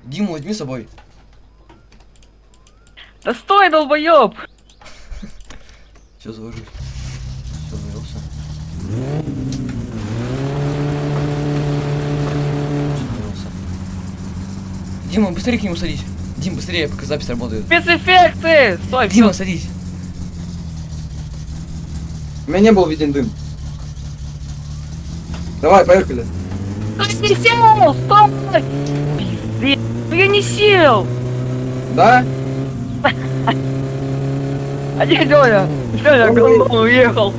Диму возьми с собой. Да стой, долбоёб! Все, завожусь. Все, завелся. Дима, быстрее к нему садись. Дим, быстрее, пока запись работает. Спецэффекты! Стой, Дима, всё. садись. У меня не был виден дым. Давай, поехали. Ты не сел! Стой! Пиздец! Ну я не сел! Да? А где Лёня? Лёня Ой. говно уехал.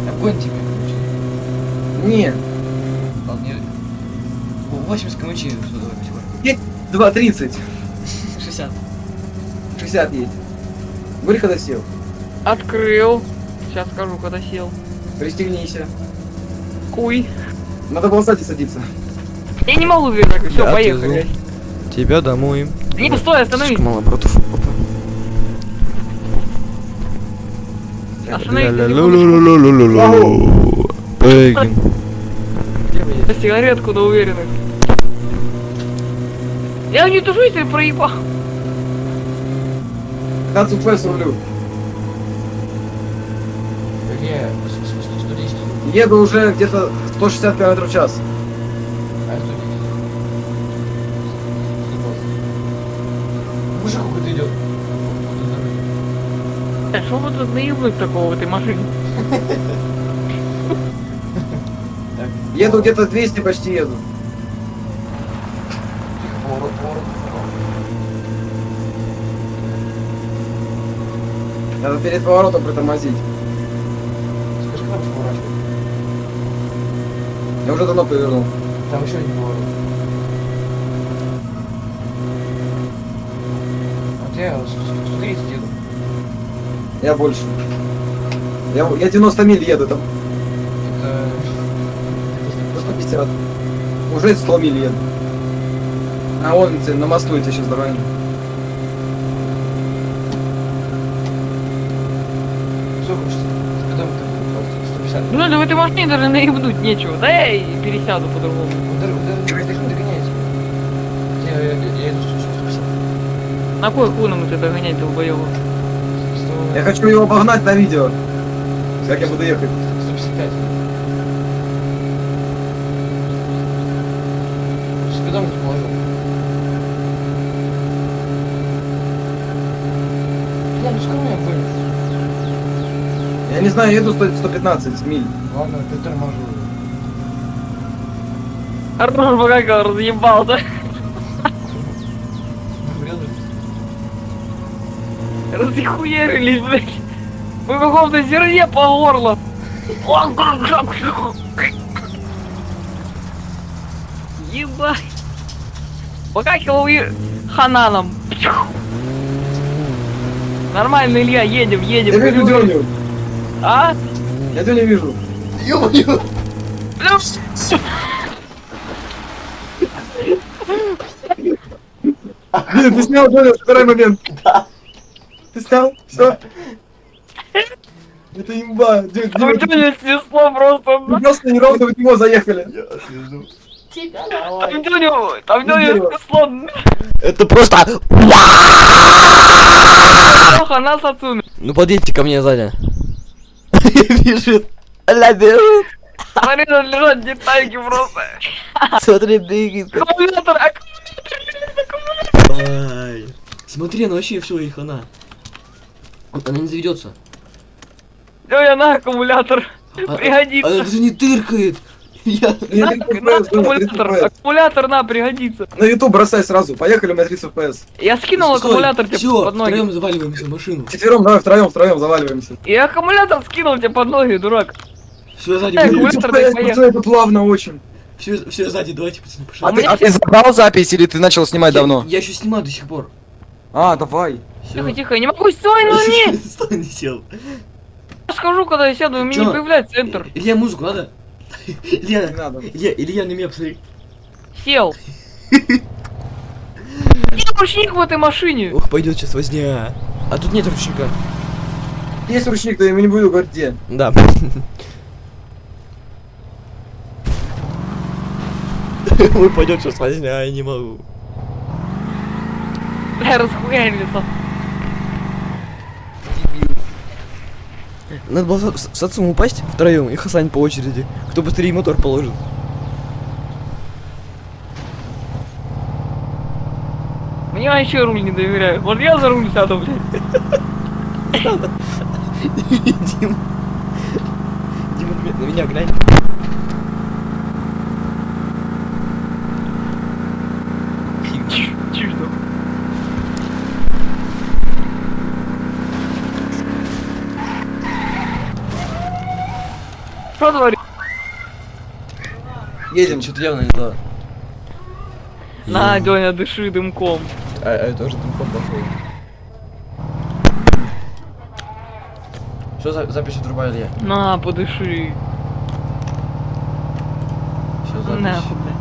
Огонь тебе, короче. Не. Ладно, не... 80 км сюда, давай, потихоньку. 2:30. 60. 60 едь. Говори, когда сел. Открыл. Сейчас скажу, когда сел. Пристегнися. Хуй. Надо было сзади садиться. Я не могу двигать, все, Я поехали. отвезу тебя домой. Не, стой, остановись. Мало оборотов. Остановись. Бэгин. На сигаретку на уверенных. Я не тушу, если проебал. 15 FPS рулю. Какие? 110. Еду уже где-то 160 км в час. А 110. Мужик какой-то идет. Что вы тут наебнуть такого в этой машине? Еду где-то 200 почти еду. Тихо, поворот, поворот, поворот. Надо перед поворотом притормозить. Скажи, когда будешь поворачивать? Я уже давно повернул. Там еще один поворот. Вот я 130 еду. Я больше. Я 90 миль еду, там Это... 150. Уже 100 миль еду. А вон на мосту эти сейчас дороги. Сколько сейчас? Когда мы так? 150. Ну да в этой машине даже наебнуть нечего. Да я и пересяду по-другому. Догоняйте. Я иду 150. На кой хуй нам это догонять, долбоёба? Я хочу его обогнать на видео. Как я буду ехать. 155. Спидометр положил. Бля, ну скоро меня гонит. Я не знаю, еду 115 миль. Ладно, приторможу. Артур Багаков разъебался. Разъехуерились, блядь. Мы в каком-то зерне по горло. Ебать. Багаков и Хананом. Нормально, Илья, едем, едем. Я вижу Дёню. А? Я Дёню вижу. Ё-моё! Блин, ты снял Дёню, второй момент. Да. Ты снял? Все. Это имба. Там Дёню снесло просто. Мы просто неровно в него заехали. Я отвезу. Там Дёню снесло. Это просто... Хана Сацуми. Ну подъедьте ко мне сзади. Бежит. Лабиринт. Смотри, там лежат детальки просто. Смотри, бегит. Аккумулятор, Ай. Смотри, она вообще все, и хана. Она не заведется. Дёня на аккумулятор. Пригодится. Она даже не тыркает. Я... На аккумулятор. Аккумулятор на, пригодится. На YouTube бросай сразу. Поехали, у меня 30 FPS. Я скинул аккумулятор тебе Все, под ноги. втроем заваливаемся в машину. Вчетвером, давай втроем заваливаемся. И аккумулятор скинул тебе под ноги, дурак. Все сзади, Аккумулятор, ты поехал. Это плавно очень. все сзади, давайте, пацаны, пошли. А у меня ты забрал запись или ты начал снимать давно? Я еще снимаю до сих пор. А, давай. Тихо, тихо, я не могу, стой, ну не! Стой, не сел. Я скажу, когда я сяду, у меня не Чё? появляется Enter. Илья, музыку надо? Не Илья, надо. Илья, на меня посмотри. Сел. Где ручник в этой машине? Ох, пойдет сейчас возня. А тут нет ручника. Есть ручник, то я ему не буду говорить где. Да. Выпадет сейчас возня, я не могу. Бля, расхуярился. Надо было с отцом упасть втроем и Хасан по очереди. Кто быстрее мотор положит. Мне вообще руль не доверяю. Вот я за руль сяду, блядь. Дим. Дима, на меня глянь. Чуть что. Что творишь? Едем, что-то явно не то. На, Дёня, дыши дымком. А это тоже дымком пошел. Что за запись отрубали я? На, подыши. Все, запись. Нахуй, бля.